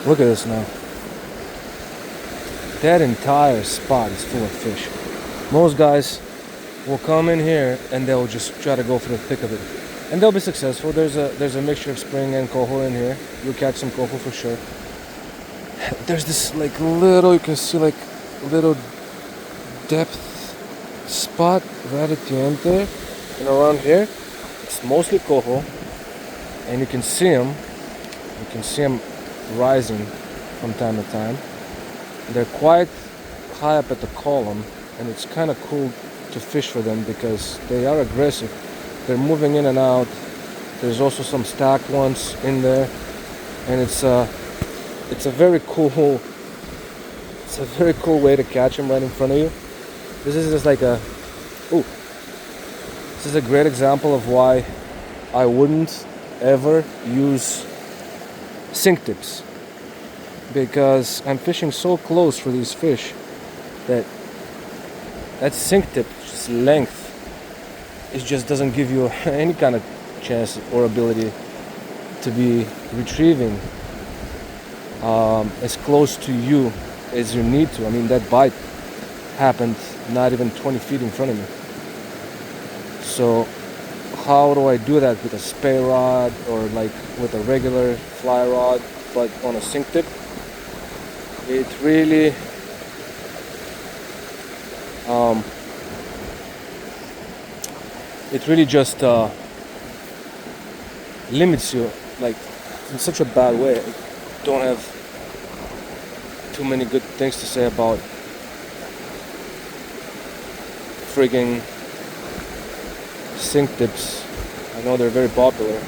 Look at this now. That entire spot is full of fish. Most guys will come in here and they'll just try to go for the thick of it. And they'll be successful. There's a mixture of spring and coho in here. You'll catch some coho for sure. There's this like little, you can see like little depth spot right at the end there. And around here, it's mostly coho. And you can see them. You can see them rising from time to time. They're quite high up at the column, and it's kind of cool to fish for them because they are aggressive. They're moving in and out. There's also some stacked ones in there, and it's a very cool way to catch them right in front of you. This is just like this is a great example of why I wouldn't ever use sink tips, because I'm fishing so close for these fish that sink tip, just length, it just doesn't give you any kind of chance or ability to be retrieving as close to you as you need to. I mean, that bite happened not even 20 feet in front of me. So how do I do that with a spay rod or like with a regular fly rod but on a sink tip? It really just limits you, like, in such a bad way. I don't have too many good things to say about frigging sink tips. I know they're very popular.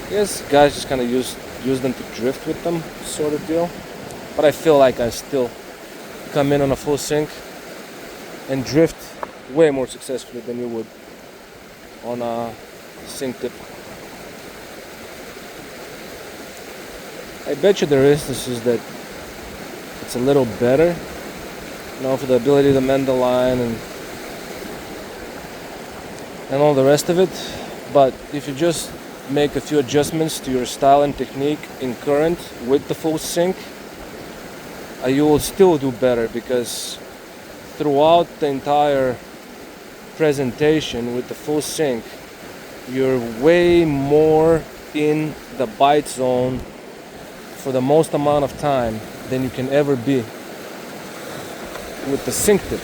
I guess guys just kind of use them to drift with them, sort of deal. But I feel like I still come in on a full sink and drift way more successfully than you would on a sink tip. I bet you there is that it's a little better, you know, for the ability to mend the line and all the rest of it. But if you just make a few adjustments to your style and technique in current with the full sink, you will still do better, because throughout the entire presentation with the full sink, you're way more in the bite zone for the most amount of time than you can ever be with the sink tip.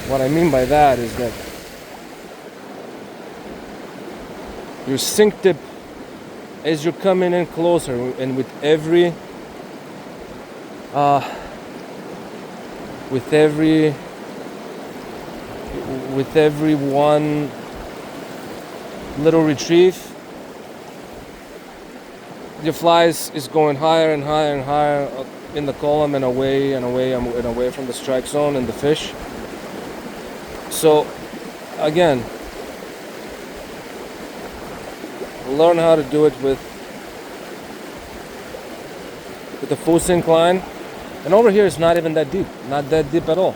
What I mean by that is that your sink tip, as you're coming in closer, and with every one little retrieve, your fly is going higher and higher and higher up in the column and away from the strike zone and the fish. So again, learn how to do it with the full sink line. And over here it's not even that deep, not that deep at all.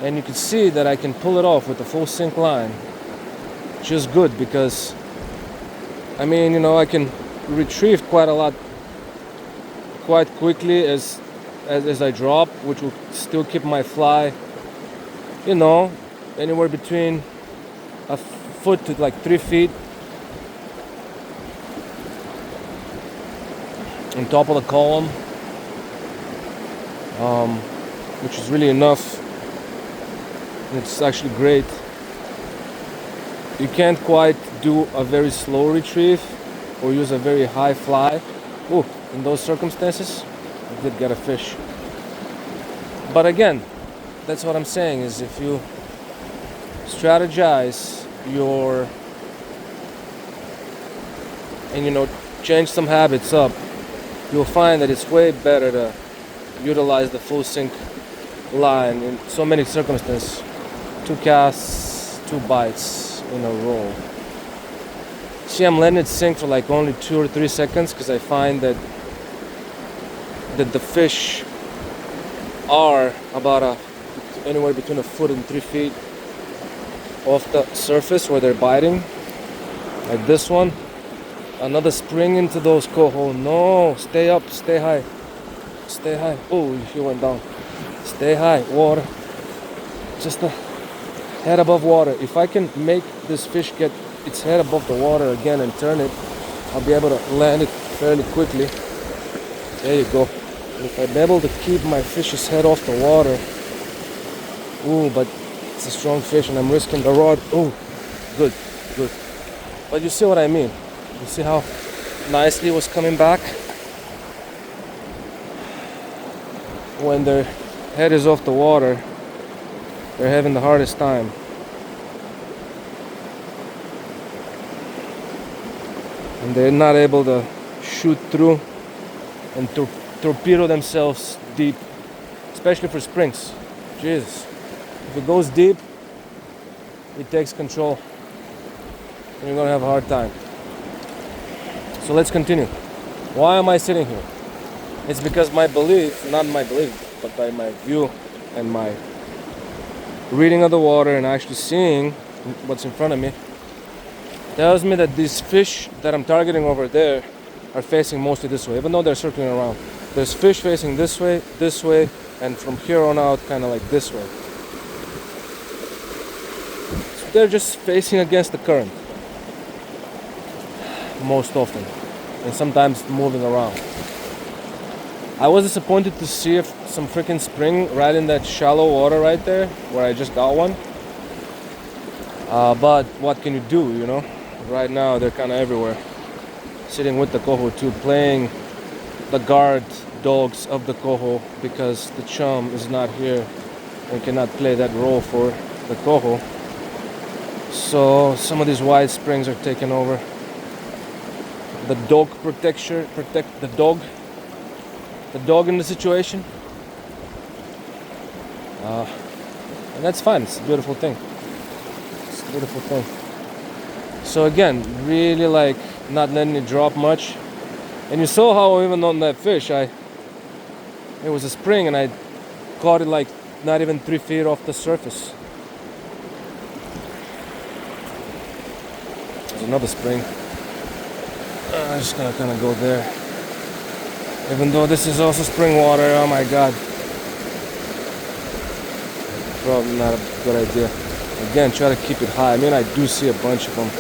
And you can see that I can pull it off with the full sink line just good, because I mean, you know, I can retrieve quite a lot quite quickly as I drop, which will still keep my fly, you know, anywhere between a foot to like 3 feet on top of the column, which is really enough. And it's actually great. You can't quite do a very slow retrieve or use a very high fly. Ooh, in those circumstances, I did get a fish. But again, that's what I'm saying, is if you strategize and you know, change some habits up, you'll find that it's way better to utilize the full sink line in so many circumstances. 2 casts, 2 bites in a row. See, I'm letting it sink for like only 2 or 3 seconds, because I find that the fish are about anywhere between a foot and 3 feet off the surface where they're biting, like this one. Another spring into those coho. No, stay up, stay high. Stay high. Oh, he went down. Stay high. Water. Just a head above water. If I can make this fish get its head above the water again and turn it, I'll be able to land it fairly quickly. There you go. If I'm able to keep my fish's head off the water. Ooh, but it's a strong fish and I'm risking the rod. Oh, good, good. But you see what I mean? You see how nicely it was coming back? When their head is off the water, they're having the hardest time. And they're not able to shoot through and torpedo themselves deep, especially for springs. Jesus. If it goes deep, it takes control and you're gonna have a hard time. So let's continue. Why am I sitting here? It's because my belief, not my belief, but by my view and my reading of the water and actually seeing what's in front of me, tells me that these fish that I'm targeting over there are facing mostly this way, even though they're circling around. There's fish facing this way, and from here on out, kind of like this way. So they're just facing against the current, most often, and sometimes moving around. I was disappointed to see some freaking spring right in that shallow water right there, where I just got one. But what can you do, you know? Right now, they're kind of everywhere. Sitting with the coho too, playing the guard dogs of the coho because the chum is not here and cannot play that role for the coho. So some of these wide springs are taking over. The dog protect the dog in the situation. And that's fine. It's a beautiful thing. It's a beautiful thing. So again, really like not letting it drop much. And you saw how even on that fish, it was a spring and I caught it like not even 3 feet off the surface. There's another spring. I'm just gonna kind of go there. Even though this is also spring water, oh my god. Probably not a good idea. Again, try to keep it high. I mean, I do see a bunch of them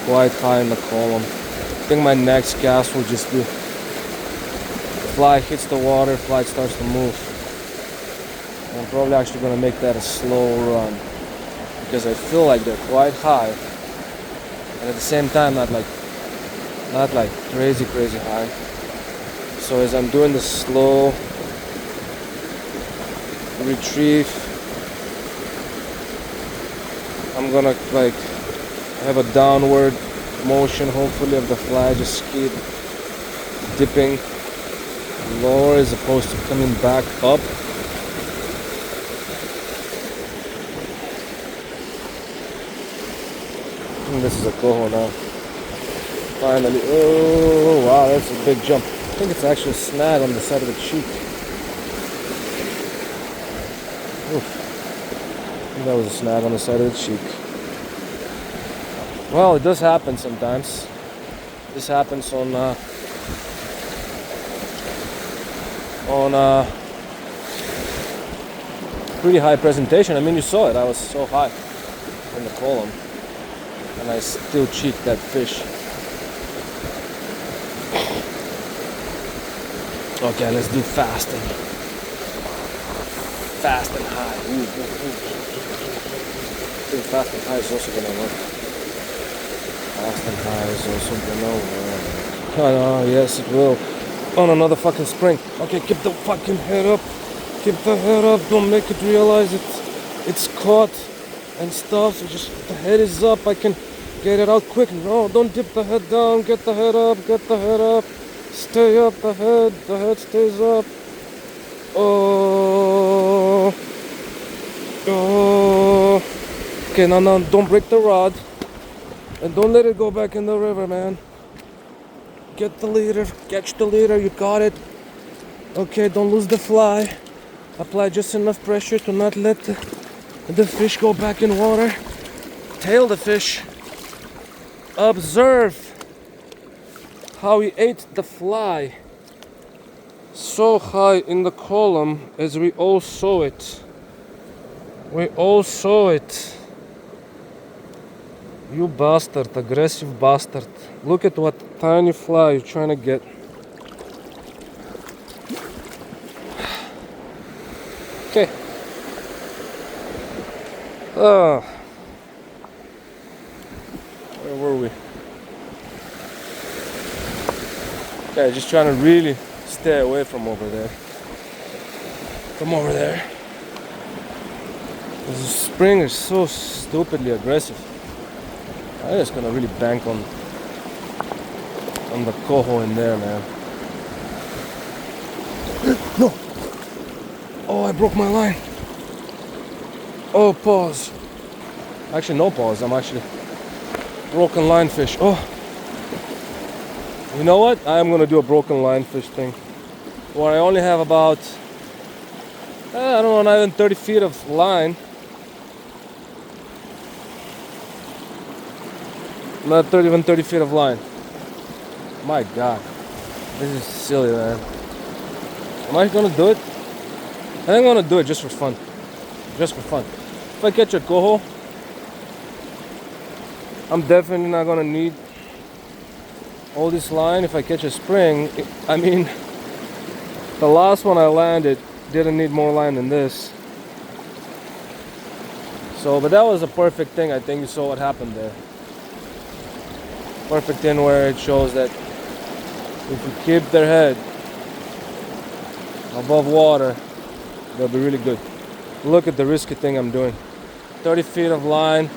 quite high in the column. I think my next cast will just be fly hits the water, fly starts to move. I'm probably actually going to make that a slow run because I feel like they're quite high and at the same time not like crazy high. So as I'm doing the slow retrieve, I'm gonna like have a downward motion hopefully of the fly, just keep dipping lower as opposed to coming back up. I think this is a coho now. Finally. Oh wow, that's a big jump. I think it's actually a snag on the side of the cheek. Oof. I think that was a snag on the side of the cheek. Well, it does happen sometimes. This happens on pretty high presentation. I mean, you saw it. I was so high in the column, and I still cheeked that fish. Okay, let's do fast and high. Ooh. I think fast and high is also gonna work. Fast and high is also gonna work. Oh, yes, it will. On another fucking spring. Okay, keep the fucking head up. Keep the head up. Don't make it realize it's caught and stuff. So just the head is up. I can get it out quick. No, don't dip the head down. Get the head up. Get the head up. Stay up. The head stays up. Oh. Okay, now, don't break the rod. And don't let it go back in the river, man. Get the leader. Catch the leader. You got it. Okay, don't lose the fly. Apply just enough pressure to not let the fish go back in water. Tail the fish. Observe how he ate the fly. so high in the column as we all saw it. We all saw it. You bastard, aggressive bastard. Look at what tiny fly you're trying to get. Okay. Where were we? Okay, just trying to really stay away from over there. From over there. The spring is so stupidly aggressive. I'm just gonna really bank on the coho in there, man. No! Oh, I broke my line. Oh, pause. Actually, no pause. I'm actually broken line fish. Oh. You know what? I'm gonna do a broken line fish thing. Where I only have about, I don't know, not even 30 feet of line. Not 30 feet of line. My God. This is silly, man. Am I gonna do it? I think I'm gonna do it just for fun. Just for fun. If I catch a coho, I'm definitely not gonna need all this line. If I catch a spring, I mean, the last one I landed didn't need more line than this. So, but that was a perfect thing. I think you saw what happened there. Perfect thing where it shows that if you keep their head above water, they'll be really good. Look at the risky thing I'm doing. 30 feet of line.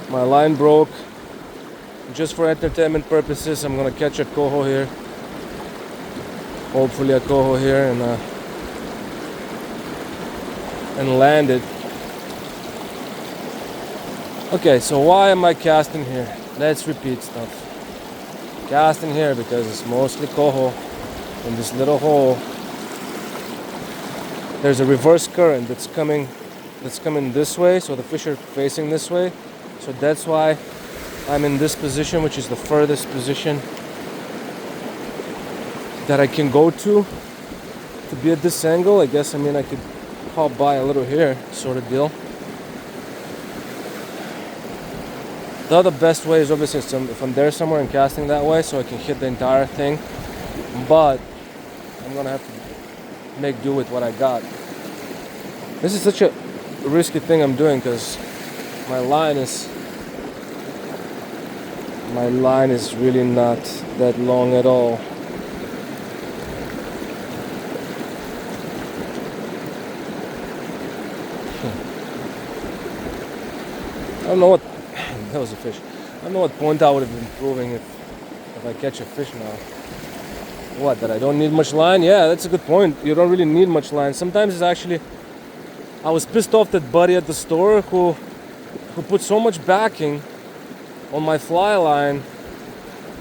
My line broke. Just for entertainment purposes, I'm gonna catch a coho here. Hopefully a coho here and land it. Okay, so why am I casting here? Let's repeat stuff. Casting here because it's mostly coho in this little hole. There's a reverse current that's coming this way, so the fish are facing this way. So that's why I'm in this position, which is the furthest position that I can go to be at this angle. I guess, I mean, I could hop by a little here, sort of deal. The other best way is obviously if I'm there somewhere and casting that way, so I can hit the entire thing. But I'm gonna have to make do with what I got. This is such a risky thing I'm doing because my line is really not that long at all. I don't know what that was a fish. I don't know what point I would have been proving if I catch a fish now. What, that I don't need much line? Yeah, that's a good point. You don't really need much line. Sometimes it's actually, I was pissed off that buddy at the store who put so much backing on my fly line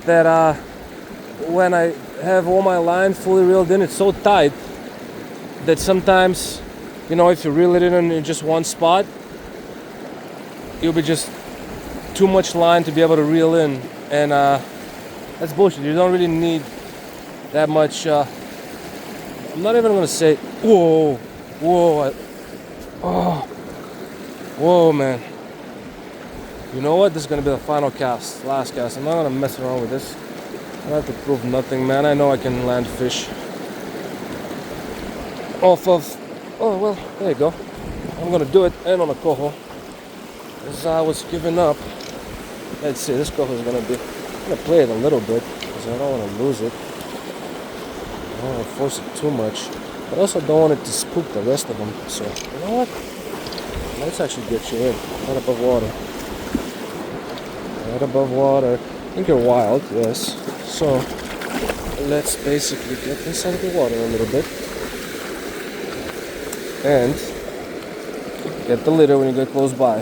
that when I have all my line fully reeled in, it's so tight that sometimes, you know, if you reel it in just one spot, you'll be just too much line to be able to reel in, and that's bullshit. You don't really need that much. I'm not even gonna say whoa, whoa, man. You know what? This is gonna be the final cast, last cast. I'm not gonna mess around with this. I don't have to prove nothing, man. I know I can land fish off of. Oh well, there you go. I'm gonna do it, and on a coho. As I was giving up. Let's see, this coho is gonna be. I'm gonna play it a little bit because I don't want to lose it. I don't want to force it too much, but I also don't want it to spook the rest of them. So you know what? Let's actually get you in, right above water. Right above water. I think you're wild, yes. So let's basically get this out of the water a little bit and get the leader when you get close by.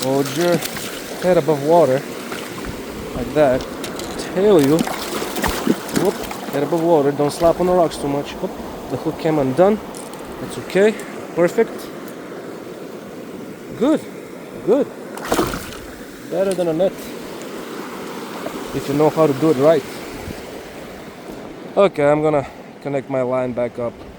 Hold your head above water like that. Tail you. Whoop, head above water. Don't slap on the rocks too much. Whoop, the hook came undone. That's okay. Perfect. Good. Good. Better than a net if you know how to do it right. Okay, I'm gonna connect my line back up.